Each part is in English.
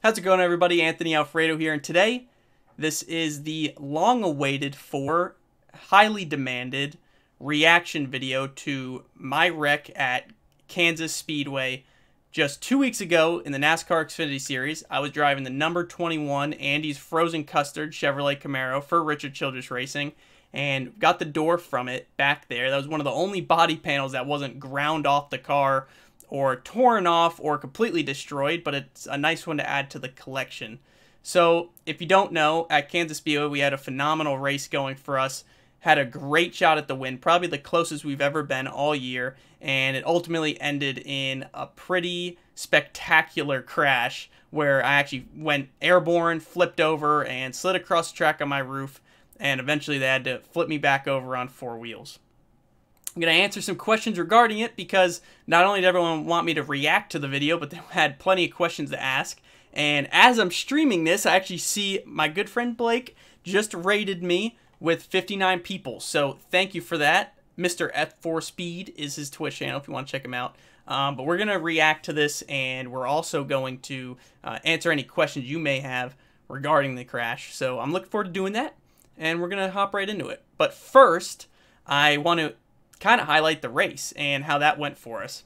How's it going, everybody? Anthony Alfredo here, and today this is the long-awaited for highly demanded reaction video to my wreck at Kansas Speedway just 2 weeks ago in the NASCAR Xfinity Series. I was driving the number 21 Andy's Frozen Custard Chevrolet Camaro for Richard Childress Racing and got the door from it back there. That was one of the only body panels that wasn't ground off the car or torn off or completely destroyed, but it's a nice one to add to the collection. So if you don't know, at Kansas Speedway we had a phenomenal race going for us, had a great shot at the win, probably the closest we've ever been all year, and it ultimately ended in a pretty spectacular crash where I actually went airborne, flipped over, and slid across the track on my roof, and eventually they had to flip me back over on 4 wheels. I'm going to answer some questions regarding it because not only did everyone want me to react to the video, but they had plenty of questions to ask. And as I'm streaming this, I actually see my good friend Blake just rated me with 59 people. So thank you for that. Mr. F4 Speed is his Twitch channel if you want to check him out. But we're going to react to this, and we're also going to answer any questions you may have regarding the crash. So I'm looking forward to doing that, and we're going to hop right into it. But first, I want to kind of highlight the race and how that went for us.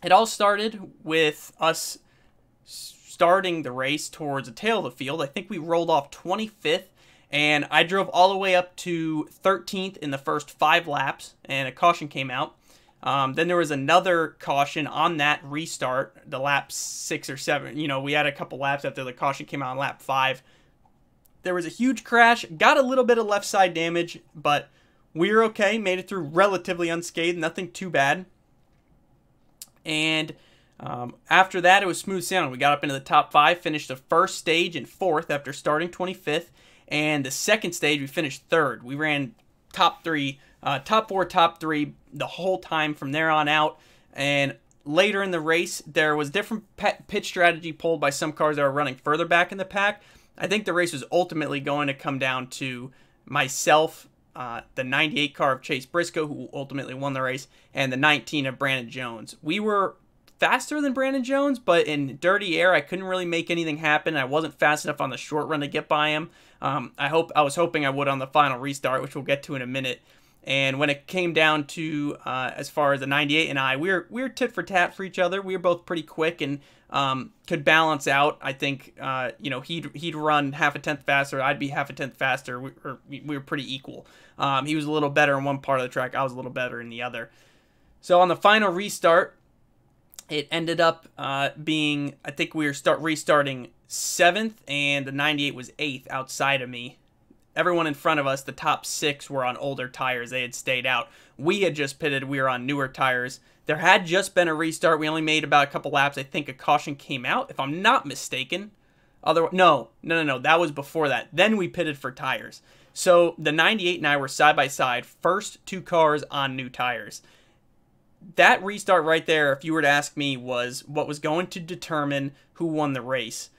It all started with us starting the race towards the tail of the field. I think we rolled off 25th, and I drove all the way up to 13th in the first 5 laps, and a caution came out. Then there was another caution on that restart, the lap 6 or 7. You know, we had a couple laps after the caution came out on lap 5. There was a huge crash, got a little bit of left side damage, but we were okay, made it through relatively unscathed, nothing too bad. And after that, it was smooth sailing. We got up into the top 5, finished the first stage in 4th after starting 25th. And the second stage, we finished 3rd. We ran top 3, top 4, top 3 the whole time from there on out. And later in the race, there was different pit strategy pulled by some cars that were running further back in the pack. I think the race was ultimately going to come down to myself, the 98 car of Chase Briscoe, who ultimately won the race, and the 19 of Brandon Jones. We were faster than Brandon Jones, but in dirty air, I couldn't really make anything happen. I wasn't fast enough on the short run to get by him. I was hoping I would on the final restart, which we'll get to in a minute. And when it came down to as far as the 98 and I, we were tit for tat for each other. We were both pretty quick and could balance out. I think you know, he'd run half a tenth faster, I'd be half a tenth faster. We were pretty equal. He was a little better in one part of the track, I was a little better in the other. So on the final restart, it ended up being, I think we were restarting 7th, and the 98 was 8th outside of me. Everyone in front of us, the top 6, were on older tires. They had stayed out. We had just pitted. We were on newer tires. There had just been a restart. We only made about a couple laps. I think a caution came out, if I'm not mistaken. No. That was before that. Then we pitted for tires. So the 98 and I were side by side, first 2 cars on new tires. That restart right there, if you were to ask me, was what was going to determine who won the race.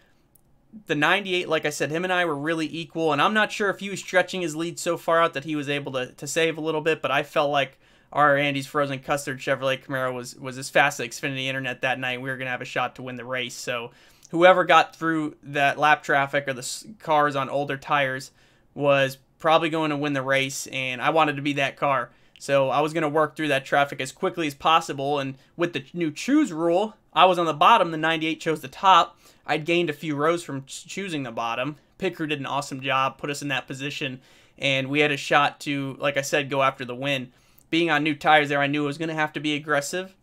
The 98, like I said, him and I were really equal, and I'm not sure if he was stretching his lead so far out that he was able to save a little bit, but I felt like our Andy's Frozen Custard Chevrolet Camaro was as fast as Xfinity Internet that night. We were going to have a shot to win the race, so whoever got through that lap traffic or the cars on older tires was probably going to win the race, and I wanted to be that car. So I was going to work through that traffic as quickly as possible, and with the new choose rule, I was on the bottom, the 98 chose the top. I'd gained a few rows from choosing the bottom. Pit crew did an awesome job, put us in that position, and we had a shot to, like I said, go after the win. Being on new tires there, I knew I was going to have to be aggressive,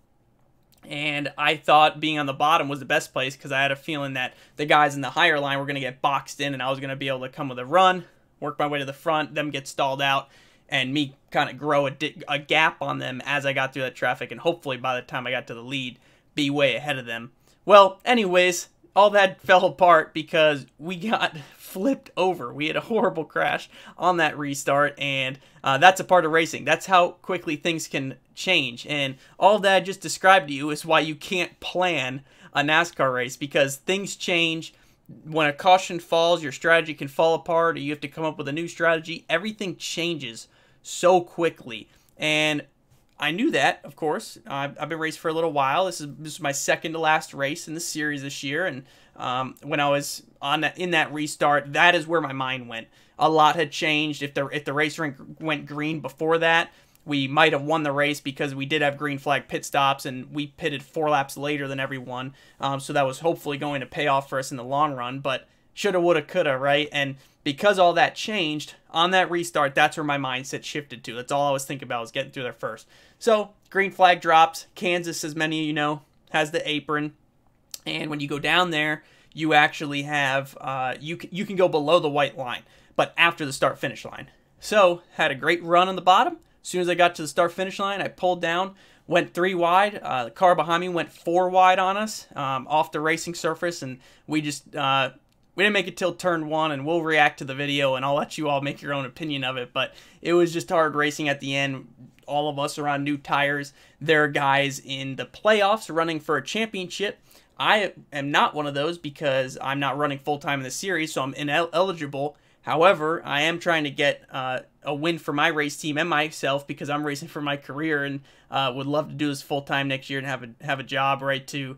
and I thought being on the bottom was the best place because I had a feeling that the guys in the higher line were going to get boxed in, and I was going to be able to come with a run, work my way to the front, them get stalled out, and me kind of grow a gap on them as I got through that traffic, and hopefully by the time I got to the lead, be way ahead of them. Well, anyways, all that fell apart because we got flipped over. We had a horrible crash on that restart, and that's a part of racing. That's how quickly things can change, and all that I just described to you is why you can't plan a NASCAR race, because things change. When a caution falls, your strategy can fall apart, or you have to come up with a new strategy. Everything changes so quickly, and I knew that, of course. I've been racing for a little while. This is my second to last race in the series this year, and when I was in that restart, that is where my mind went. A lot had changed. If the race rink went green before that, we might have won the race because we did have green flag pit stops, and we pitted 4 laps later than everyone. So that was hopefully going to pay off for us in the long run, but shoulda, woulda, coulda, right? And because all that changed, on that restart, that's where my mindset shifted to. That's all I was thinking about, was getting through there first. So, green flag drops. Kansas, as many of you know, has the apron. And when you go down there, you actually have, you can go below the white line, but after the start-finish line. So, had a great run on the bottom. As soon as I got to the start-finish line, I pulled down, went 3 wide. The car behind me went 4 wide on us off the racing surface, and we just... we didn't make it till turn 1, and we'll react to the video, and I'll let you all make your own opinion of it, but it was just hard racing at the end. All of us are on new tires. There are guys in the playoffs running for a championship. I am not one of those because I'm not running full-time in the series, so I'm ineligible. However, I am trying to get a win for my race team and myself because I'm racing for my career, and would love to do this full-time next year and have a job, right, to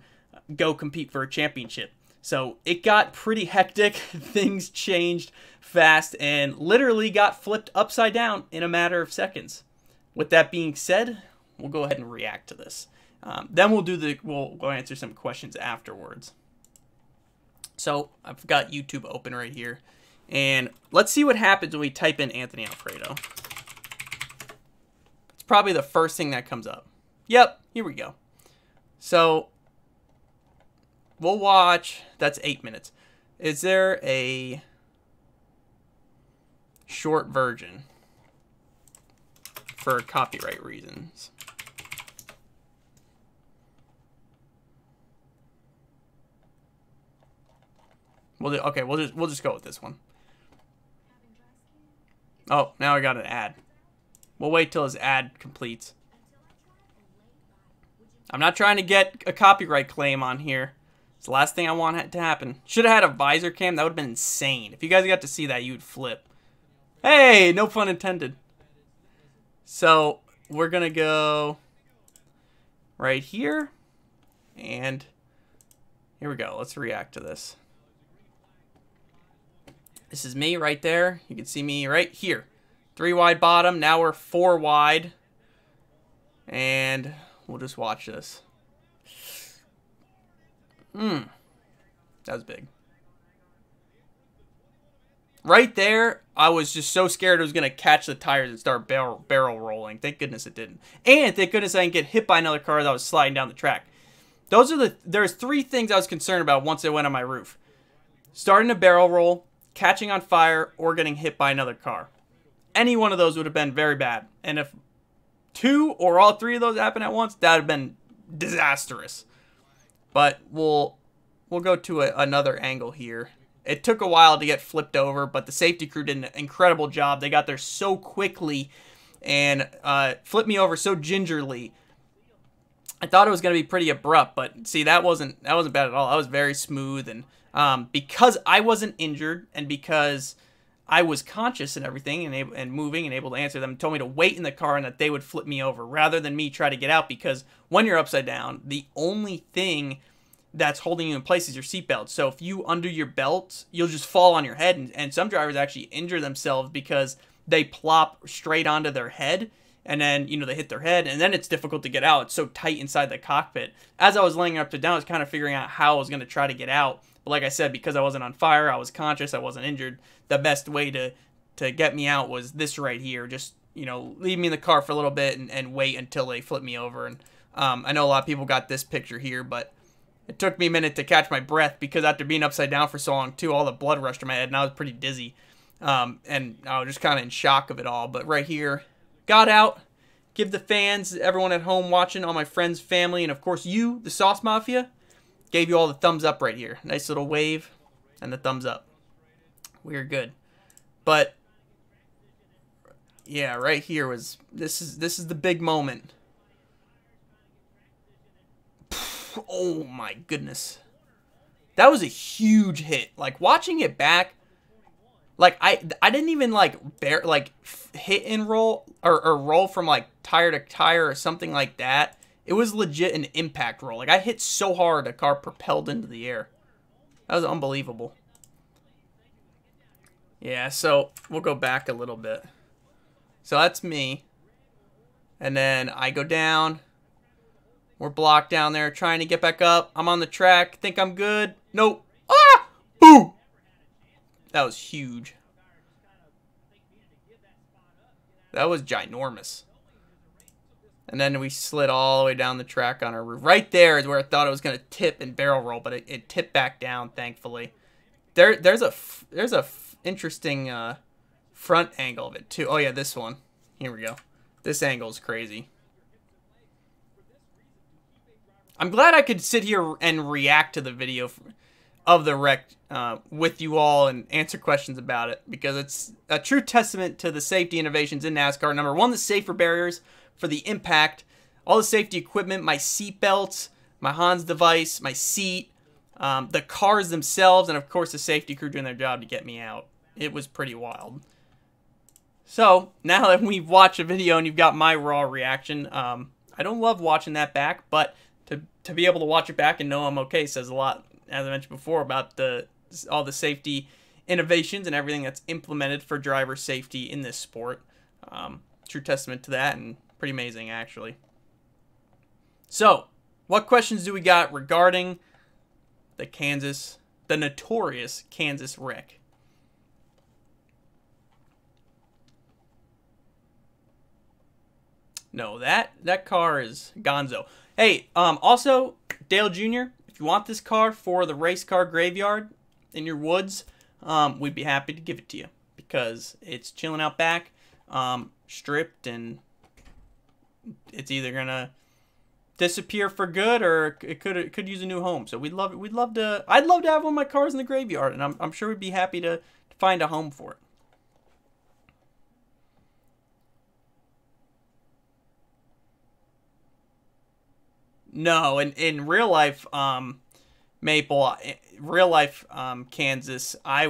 go compete for a championship. So it got pretty hectic. Things changed fast and literally got flipped upside down in a matter of seconds. With that being said, we'll go ahead and react to this. Then we'll go answer some questions afterwards. So I've got YouTube open right here, and let's see what happens when we type in Anthony Alfredo. It's probably the first thing that comes up. Yep, here we go. So we'll watch. That's 8 minutes. Is there a short version for copyright reasons? Okay, we'll just go with this one. Oh, now I got an ad. We'll wait till his ad completes. I'm not trying to get a copyright claim on here. It's the last thing I want to happen. Should have had a visor cam. That would have been insane. If you guys got to see that, you'd flip. Hey, no pun intended. So we're going to go right here. And here we go. Let's react to this. This is me right there. You can see me right here. 3 wide bottom. Now we're 4 wide. And we'll just watch this. That was big. Right there, I was just so scared it was going to catch the tires and start barrel rolling. Thank goodness it didn't. And thank goodness I didn't get hit by another car that was sliding down the track. There's 3 things I was concerned about once it went on my roof. Starting a barrel roll, catching on fire, or getting hit by another car. Any one of those would have been very bad. And if 2 or all 3 of those happened at once, that would have been disastrous. But we'll go to another angle here. It took a while to get flipped over, but the safety crew did an incredible job. They got there so quickly and flipped me over so gingerly. I thought it was going to be pretty abrupt, but see, that wasn't bad at all. That was very smooth, and because I wasn't injured and because I was conscious and everything and moving and able to answer them, told me to wait in the car and that they would flip me over rather than me try to get out, because when you're upside down, the only thing that's holding you in place is your seatbelt. So if you undo your belt, you'll just fall on your head, and some drivers actually injure themselves because they plop straight onto their head, and then, you know, they hit their head, and then it's difficult to get out. It's so tight inside the cockpit. As I was laying upside down, I was kind of figuring out how I was going to try to get out. But like I said, because I wasn't on fire, I was conscious, I wasn't injured, the best way to get me out was this right here. Just, you know, leave me in the car for a little bit and wait until they flip me over. And I know a lot of people got this picture here, but it took me a minute to catch my breath because after being upside down for so long, too, all the blood rushed to my head, and I was pretty dizzy. And I was just kind of in shock of it all. But right here, got out. Give the fans, everyone at home watching, all my friends, family, and of course you, the Sauce Mafia, gave you all the thumbs up right here. Nice little wave and the thumbs up. We are good. But yeah, right here was this is the big moment. Oh my goodness. That was a huge hit. Like, watching it back, Like I didn't even like hit and roll or roll from like tire to tire or something like that. It was legit an impact roll. Like I hit so hard the car propelled into the air. That was unbelievable. Yeah, so we'll go back a little bit. So that's me. And then I go down. We're blocked down there trying to get back up. I'm on the track. Think I'm good. Nope. Ah! Boom! That was huge. That was ginormous. And then we slid all the way down the track on our roof. Right there is where I thought it was going to tip and barrel roll, but it tipped back down, thankfully. There's a interesting front angle of it, too. Oh, yeah, this one. Here we go. This angle is crazy. I'm glad I could sit here and react to the video of the wreck with you all and answer questions about it, because it's a true testament to the safety innovations in NASCAR. Number one, the safer barriers for the impact, all the safety equipment, my seat belts, my Hans device, my seat, the cars themselves, and of course the safety crew doing their job to get me out. It was pretty wild. So now that we've watched a video and you've got my raw reaction, I don't love watching that back, but to be able to watch it back and know I'm okay says a lot, as I mentioned before, about all the safety innovations and everything that's implemented for driver safety in this sport. True testament to that, and pretty amazing, actually. So, what questions do we got regarding the notorious Kansas wreck? No, that car is gonzo. Hey, also, Dale Jr., if you want this car for the race car graveyard in your woods, we'd be happy to give it to you, because it's chilling out back, stripped, and it's either gonna disappear for good, or it could use a new home. So I'd love to have one of my cars in the graveyard, and I'm sure we'd be happy to find a home for it. No, in real life, Maple, real life, Kansas, I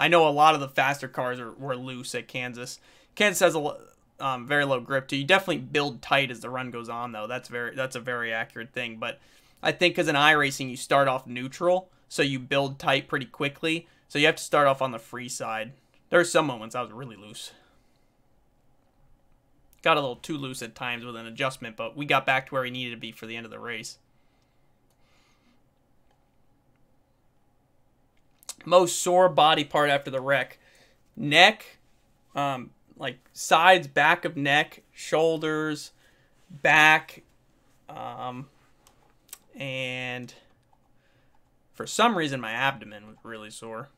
know a lot of the faster cars were loose at Kansas. Kansas has a very low grip too. You definitely build tight as the run goes on, though. That's a very accurate thing. But I think as an iRacing, you start off neutral, so you build tight pretty quickly. So you have to start off on the free side. There are some moments I was really loose. Got a little too loose at times with an adjustment, but we got back to where we needed to be for the end of the race. Most sore body part after the wreck: neck, like sides, back of neck, shoulders, back, and for some reason my abdomen was really sore.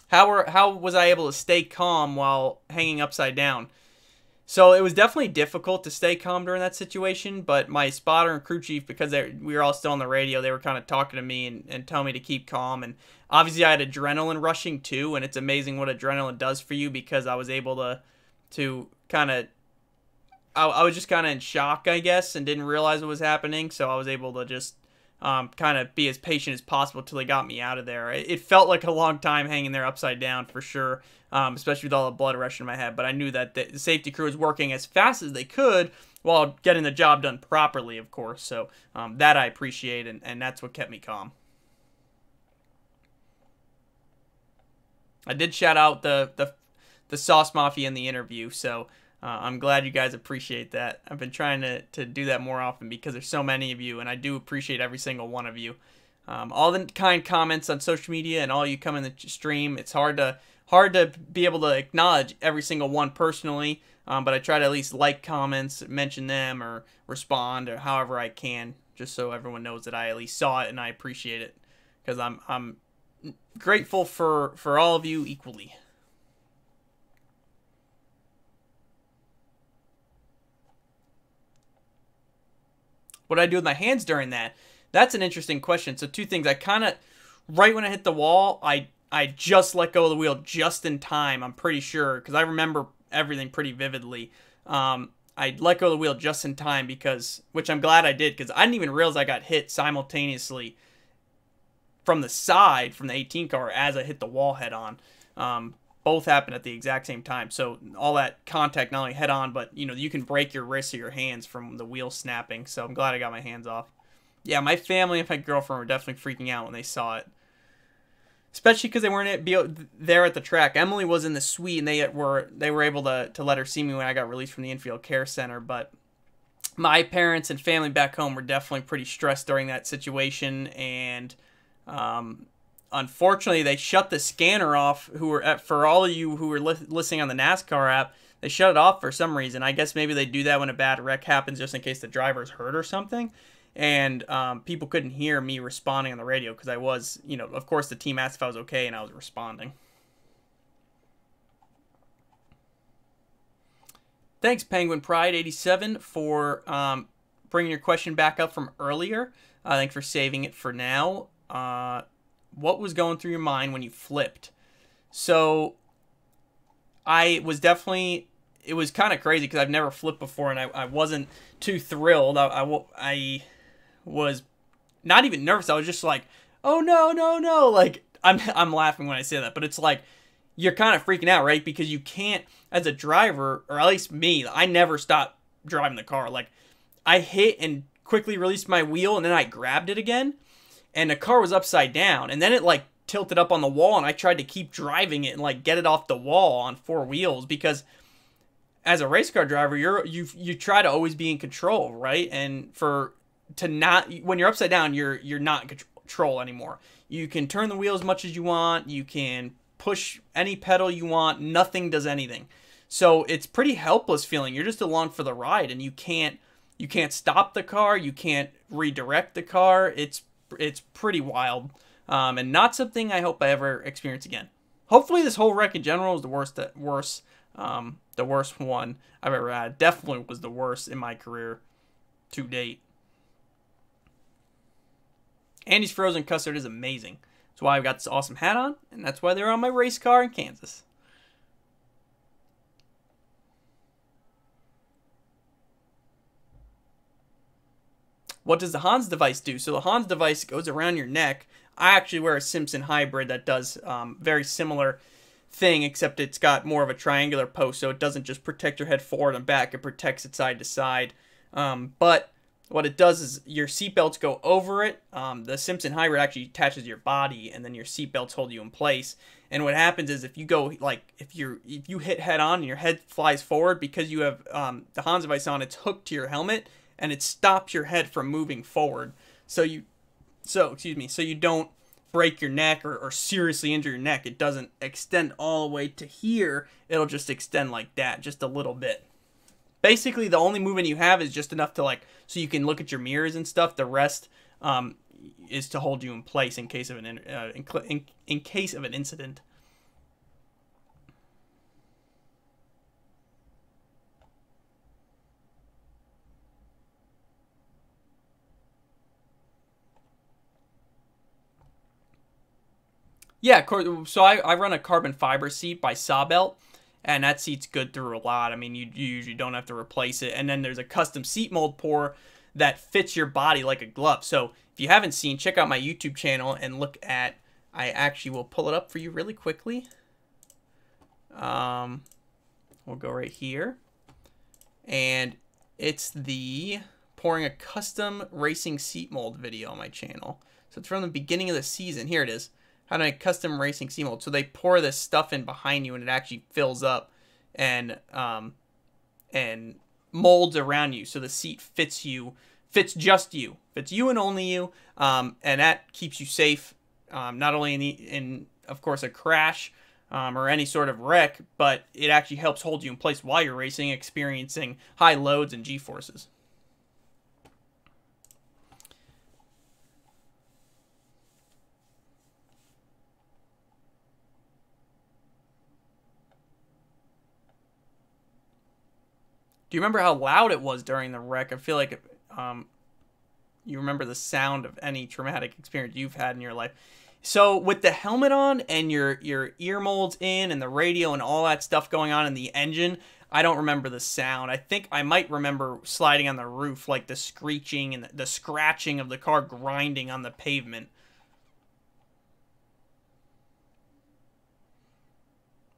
How was I able to stay calm while hanging upside down? So it was definitely difficult to stay calm during that situation, but my spotter and crew chief, because we were all still on the radio, they were kind of talking to me and telling me to keep calm. And obviously I had adrenaline rushing too, and it's amazing what adrenaline does for you, because I was able to kind of, I was just kind of in shock, I guess, and didn't realize what was happening, so I was able to just kind of be as patient as possible till they got me out of there. It felt like a long time hanging there upside down for sure, especially with all the blood rushing in my head. But I knew that the safety crew was working as fast as they could while getting the job done properly, of course. So that I appreciate, and that's what kept me calm. I did shout out the Sauce Mafia in the interview, so I'm glad you guys appreciate that. I've been trying to do that more often, because there's so many of you, and I do appreciate every single one of you. All the kind comments on social media and all you come in the stream. It's hard to be able to acknowledge every single one personally, but I try to at least like comments, mention them, or respond, or however I can, just so everyone knows that I at least saw it and I appreciate it, because I'm grateful for all of you equally. What did I do with my hands during that? That's an interesting question. So two things. I kind of, right when I hit the wall, I just let go of the wheel just in time, I'm pretty sure, because I remember everything pretty vividly. I let go of the wheel just in time, which I'm glad I did, because I didn't even realize I got hit simultaneously from the side from the 18 car as I hit the wall head on. Both happened at the exact same time. So all that contact, not only head on, but you can break your wrists or your hands from the wheel snapping. So I'm glad I got my hands off. Yeah, my family and my girlfriend were definitely freaking out when they saw it. Especially because they weren't there at the track. Emily was in the suite, and they were able to let her see me when I got released from the infield care center. But my parents and family back home were definitely pretty stressed during that situation, and unfortunately, they shut the scanner off. For all of you who were listening on the NASCAR app, they shut it off for some reason. I guess maybe they do that when a bad wreck happens, just in case the driver's hurt or something. And people couldn't hear me responding on the radio because I was, of course, the team asked if I was okay, and I was responding. Thanks, Penguin Pride 87, for bringing your question back up from earlier. Thanks for saving it for now. What was going through your mind when you flipped? So it was kind of crazy because I've never flipped before, and I wasn't too thrilled. I was not even nervous. I was just like, oh no, no, no. Like, I'm laughing when I say that, but it's like, you're kind of freaking out, right? Because you can't, as a driver, or at least me, I never stop driving the car. Like, I hit and quickly released my wheel, and then I grabbed it again, and the car was upside down, and then it like tilted up on the wall, and I tried to keep driving it and like get it off the wall on 4 wheels, because as a race car driver, you try to always be in control, right? And when you're upside down, you're not in control anymore. You can turn the wheel as much as you want. You can push any pedal you want. Nothing does anything. So it's pretty helpless feeling. You're just along for the ride, and you can't stop the car. You can't redirect the car. It's pretty wild, and not something I hope I ever experience again. Hopefully, this whole wreck in general is the worst one I've ever had. Definitely was the worst in my career to date. Andy's frozen custard is amazing. That's why I've got this awesome hat on, and that's why they're on my race car in Kansas. What does the Hans device do? So the Hans device goes around your neck. I actually wear a Simpson hybrid that does very similar thing, except it's got more of a triangular post, so it doesn't just protect your head forward and back, it protects it side to side. But what it does is your seatbelts go over it. The Simpson hybrid actually attaches to your body, and then your seatbelts hold you in place. And what happens is if you go, like, if you hit head on and your head flies forward, because you have the Hans device on, it's hooked to your helmet, and it stops your head from moving forward. So you don't break your neck or seriously injure your neck. It doesn't extend all the way to here. It'll just extend like that, just a little bit. Basically, the only movement you have is just enough to so you can look at your mirrors and stuff. The rest is to hold you in place in case of in case of an incident. Yeah, so I run a carbon fiber seat by Sawbelt, and that seat's good through a lot. I mean, you usually don't have to replace it. And then there's a custom seat mold pour that fits your body like a glove. So if you haven't seen, check out my YouTube channel and look at, I actually will pull it up for you really quickly. We'll go right here. And it's the pouring a custom racing seat mold video on my channel. So it's from the beginning of the season. Here it is. How to make custom racing seat mold. So they pour this stuff in behind you, and it actually fills up and molds around you. So the seat fits just you, fits you and only you, and that keeps you safe, not only in of course a crash or any sort of wreck, but it actually helps hold you in place while you're racing, experiencing high loads and G-forces. Do you remember how loud it was during the wreck? I feel like you remember the sound of any traumatic experience you've had in your life. So with the helmet on and your ear molds in and the radio and all that stuff going on in the engine, I don't remember the sound. I think I might remember sliding on the roof, like the screeching and the scratching of the car grinding on the pavement.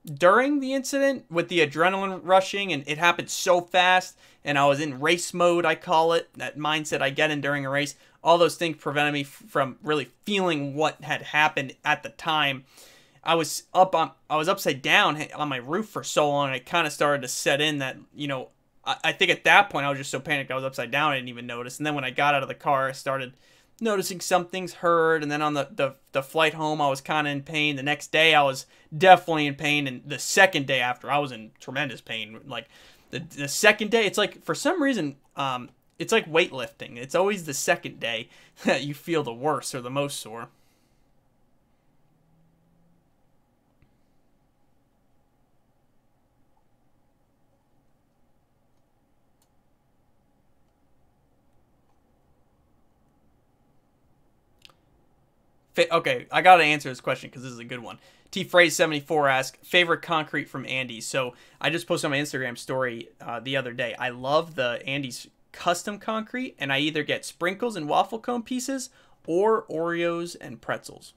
during the incident with the adrenaline rushing, and it happened so fast, and I was in race mode, I call it, that mindset I get in during a race. All those things prevented me from really feeling what had happened at the time. I was upside down on my roof for so long, and it kind of started to set in that, I think at that point I was just so panicked I was upside down I didn't even notice. And then when I got out of the car, I started noticing some things hurt, and then on the flight home I was kind of in pain. The next day I was definitely in pain, and the second day after I was in tremendous pain. Like the second day, it's like for some reason it's like weightlifting. It's always the second day that you feel the worst or the most sore. Okay, I gotta answer this question because this is a good one. T-Phrase74 asks, favorite concrete from Andy's. So I just posted on my Instagram story the other day. I love the Andy's custom concrete, and I either get sprinkles and waffle cone pieces or Oreos and pretzels.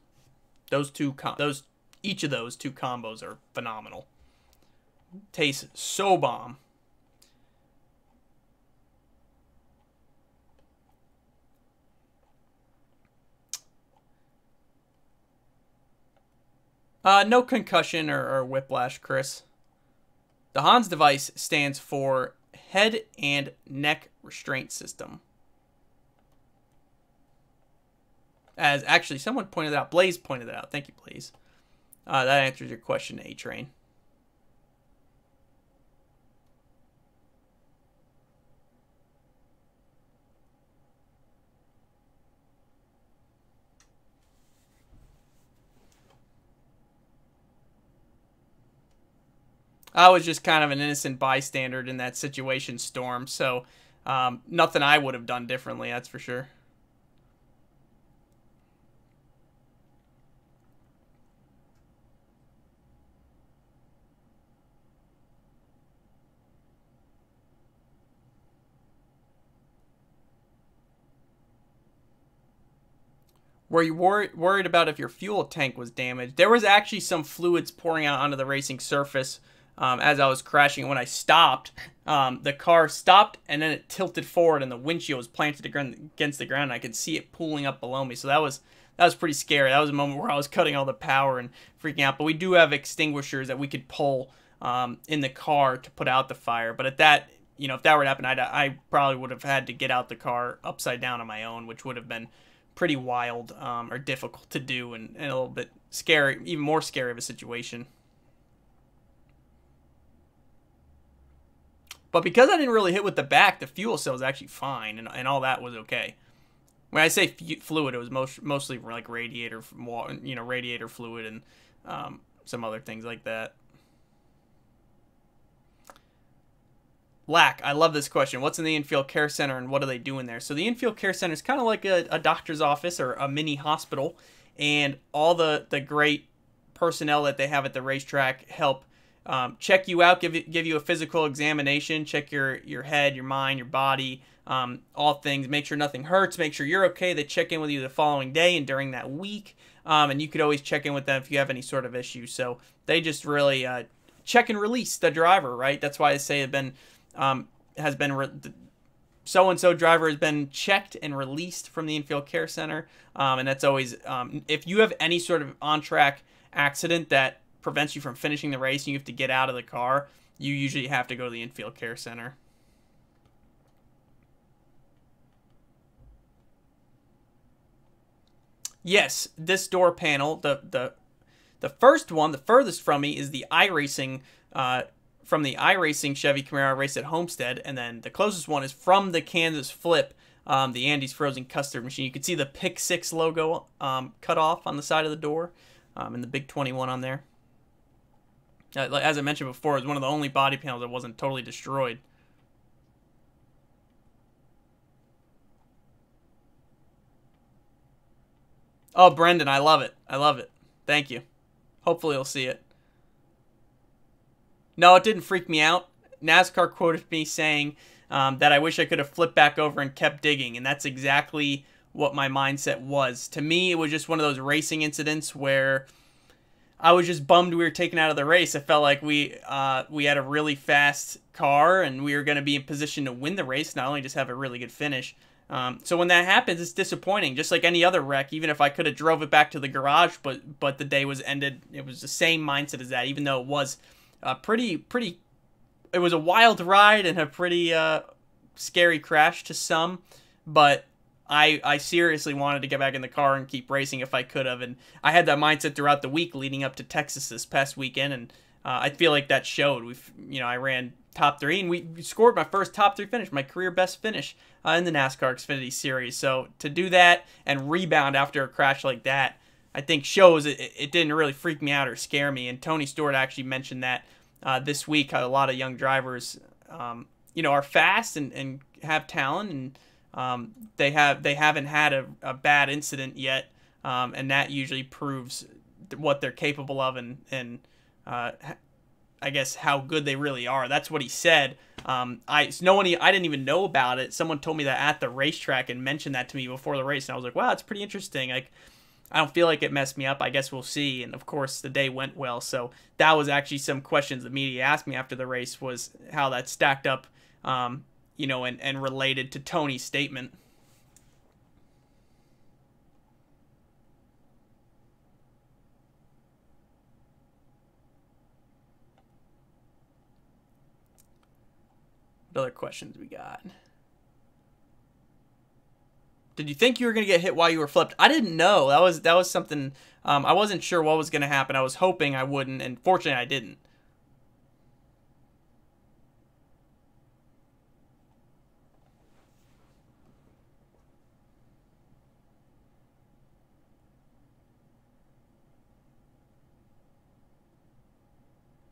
Each of those two combos are phenomenal. Tastes so bomb. No concussion or whiplash, Chris. The Hans device stands for Head and Neck Restraint System. As actually someone pointed out, Blaze pointed it out. Thank you, Blaze. That answers your question, A-Train. I was just kind of an innocent bystander in that situation, Storm, so nothing I would have done differently, that's for sure. Were you worried about if your fuel tank was damaged? There was actually some fluids pouring out onto the racing surface as I was crashing. When I stopped, the car stopped and then it tilted forward and the windshield was planted against the ground, and I could see it pooling up below me. So that was pretty scary. That was a moment where I was cutting all the power and freaking out. But we do have extinguishers that we could pull in the car to put out the fire. But at that, if that were to happen, I probably would have had to get out the car upside down on my own, which would have been pretty wild or difficult to do, and a little bit scary, even more scary of a situation. But because I didn't really hit with the back, the fuel cell was actually fine, and all that was okay. When I say fluid, it was mostly like radiator fluid and some other things like that. Lack, I love this question. What's in the infield care center and what are they doing there? So the infield care center is kind of like a doctor's office or a mini hospital, and all the great personnel that they have at the racetrack help check you out, give you a physical examination, check your head, your mind, your body, all things, make sure nothing hurts, make sure you're okay. They check in with you the following day and during that week, and you could always check in with them if you have any sort of issue. So they just really check and release the driver, right? That's why I say so-and-so driver has been checked and released from the infield care center, and that's always if you have any sort of on-track accident that prevents you from finishing the race and you have to get out of the car, you usually have to go to the infield care center. Yes, this door panel, the first one, the furthest from me, is the iRacing from the iRacing Chevy Camaro race at Homestead, and then the closest one is from the Kansas Flip, the Andy's Frozen Custard Machine. You can see the Pick 6 logo cut off on the side of the door, and the big 21 on there. As I mentioned before, it was one of the only body panels that wasn't totally destroyed. Oh, Brendan, I love it. I love it. Thank you. Hopefully you'll see it. No, it didn't freak me out. NASCAR quoted me saying that I wish I could have flipped back over and kept digging, and that's exactly what my mindset was. To me, it was just one of those racing incidents where I was just bummed we were taken out of the race. I felt like we had a really fast car and we were going to be in position to win the race, not only just have a really good finish. So when that happens, it's disappointing, just like any other wreck. Even if I could have drove it back to the garage, but the day was ended. It was the same mindset as that, even though it was pretty. It was a wild ride and a pretty scary crash to some, but I seriously wanted to get back in the car and keep racing if I could have, and I had that mindset throughout the week leading up to Texas this past weekend, and I feel like that showed. I ran top 3, and we scored my first top 3 finish, my career best finish in the NASCAR Xfinity Series. So to do that and rebound after a crash like that, I think shows it didn't really freak me out or scare me. And Tony Stewart actually mentioned that this week, how a lot of young drivers, are fast and have talent, and they haven't had a bad incident yet, and that usually proves what they're capable of and I guess how good they really are. That's what he said. I didn't even know about it. Someone told me that at the racetrack and mentioned that to me before the race, and I was like, wow, that's pretty interesting. Like, I don't feel like it messed me up. I guess we'll see. And of course, the day went well. So that was actually some questions the media asked me after the race, was how that stacked up, and related to Tony's statement. What other questions we got? Did you think you were going to get hit while you were flipped? I didn't know. That was something, I wasn't sure what was going to happen. I was hoping I wouldn't, and fortunately I didn't.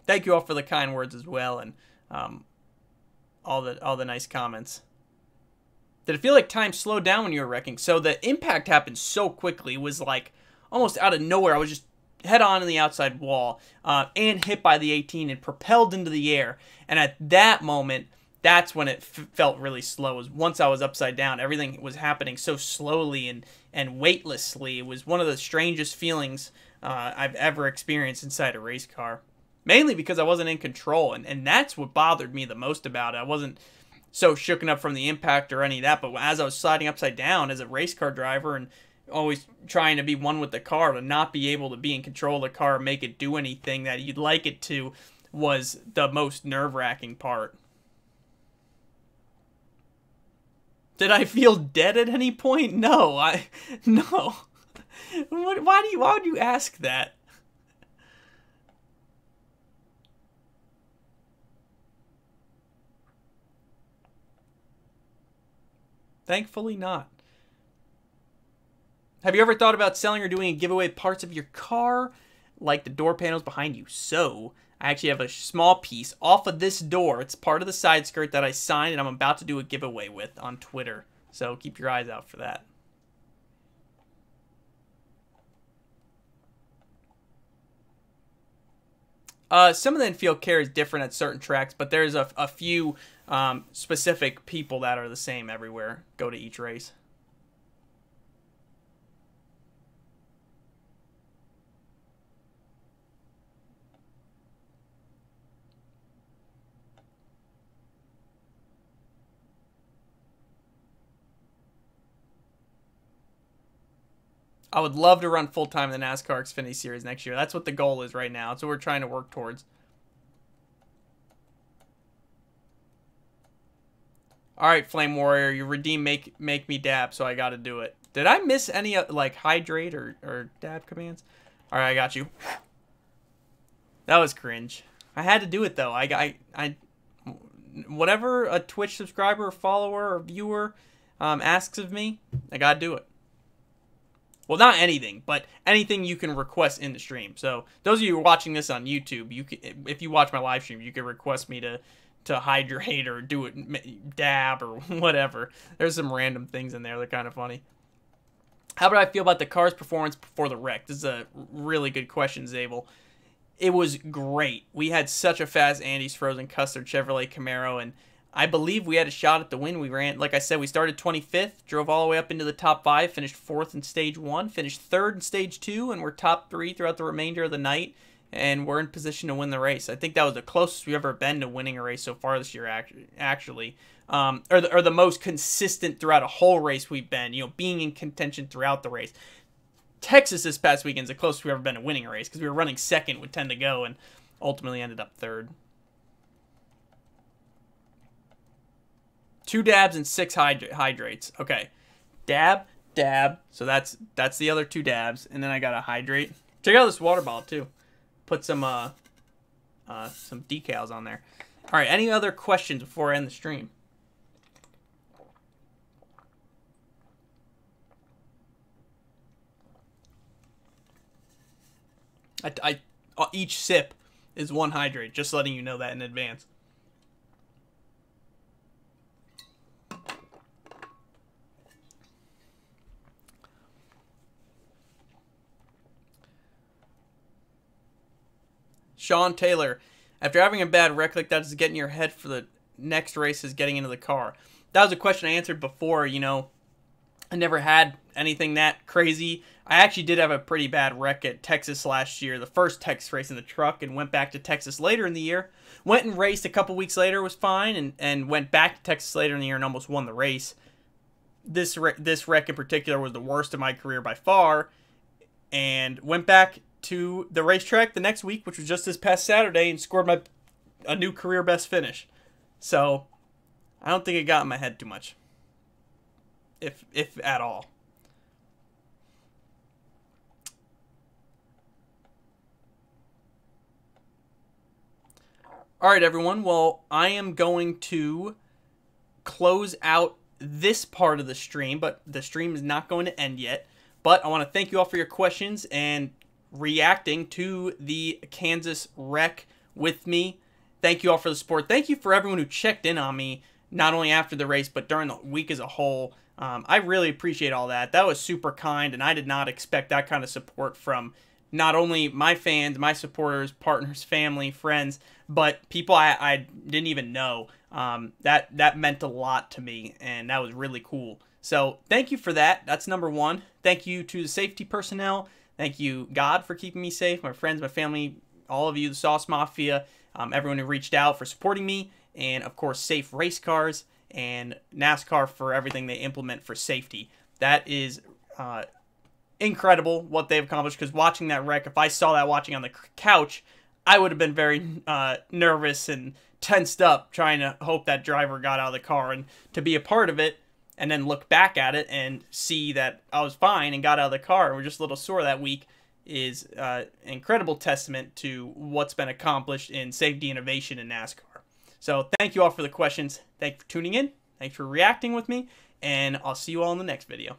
Thank you all for the kind words as well, and all the nice comments. Did it feel like time slowed down when you were wrecking? So the impact happened so quickly. It was like almost out of nowhere. I was just head on in the outside wall and hit by the 18 and propelled into the air. And at that moment, that's when it felt really slow. Was once I was upside down, everything was happening so slowly and weightlessly. It was one of the strangest feelings I've ever experienced inside a race car. Mainly because I wasn't in control, and that's what bothered me the most about it. I wasn't so shooken up from the impact or any of that, but as I was sliding upside down as a race car driver and always trying to be one with the car, to not be able to be in control of the car, make it do anything that you'd like it to, was the most nerve-wracking part. Did I feel dead at any point? No, no. Why would you ask that? Thankfully not. Have you ever thought about selling or doing a giveaway parts of your car, like the door panels behind you? So, I actually have a small piece off of this door. It's part of the side skirt that I signed, and I'm about to do a giveaway with on Twitter. So, keep your eyes out for that. Some of the infield care is different at certain tracks, but there's a few specific people that are the same everywhere. Go to each race. I would love to run full-time in the NASCAR Xfinity Series next year. That's what the goal is right now. That's what we're trying to work towards. All right, Flame Warrior, you redeem make me dab, so I got to do it. Did I miss any like hydrate or dab commands? All right, I got you. That was cringe. I had to do it though. I whatever a Twitch subscriber or follower or viewer asks of me, I got to do it. Well, not anything, but anything you can request in the stream. So those of you who are watching this on YouTube, you can, if you watch my live stream, you can request me to hydrate or do it, dab or whatever. There's some random things in there that are kind of funny. How did I feel about the car's performance before the wreck? This is a really good question, Zabel. It was great. We had such a fast Andy's Frozen Custard Chevrolet Camaro, and I believe we had a shot at the win. We ran, like I said, we started 25th, drove all the way up into the top 5, finished 4th in stage 1, finished 3rd in stage 2, and we're top 3 throughout the remainder of the night, and we're in position to win the race. I think that was the closest we've ever been to winning a race so far this year, actually. Or the most consistent throughout a whole race we've been, being in contention throughout the race. Texas this past weekend is the closest we've ever been to winning a race because we were running 2nd with 10 to go and ultimately ended up 3rd. 2 dabs and 6 hydrates. Okay, dab, dab. So that's the other 2 dabs, and then I got a hydrate. Check out this water bottle too. Put some decals on there. All right. Any other questions before I end the stream? Each sip is 1 hydrate. Just letting you know that in advance. Sean Taylor, after having a bad wreck like that, does it get in your head for the next races getting into the car? That was a question I answered before. I never had anything that crazy. I actually did have a pretty bad wreck at Texas last year, the first Texas race in the truck, and went back to Texas later in the year. Went and raced a couple weeks later, was fine, and went back to Texas later in the year and almost won the race. This wreck in particular was the worst of my career by far, and went back to the racetrack the next week, which was just this past Saturday, and scored a new career best finish. So I don't think it got in my head too much, if at all. All right, everyone. Well, I am going to close out this part of the stream, but the stream is not going to end yet. But I want to thank you all for your questions and reacting to the Kansas wreck with me. Thank you all for the support. Thank you for everyone who checked in on me, not only after the race, but during the week as a whole. I really appreciate all that. That was super kind, and I did not expect that kind of support from not only my fans, my supporters, partners, family, friends, but people I didn't even know. That meant a lot to me, and that was really cool. So thank you for that. That's number 1. Thank you to the safety personnel. Thank you, God, for keeping me safe, my friends, my family, all of you, the Sauce Mafia, everyone who reached out for supporting me, and, of course, Safe Race Cars and NASCAR for everything they implement for safety. That is incredible what they've accomplished, because watching that wreck, if I saw that watching on the couch, I would have been very nervous and tensed up trying to hope that driver got out of the car, and to be a part of it and then look back at it and see that I was fine and got out of the car and we're just a little sore that week is an incredible testament to what's been accomplished in safety innovation in NASCAR. So thank you all for the questions. Thank you for tuning in. Thanks for reacting with me. And I'll see you all in the next video.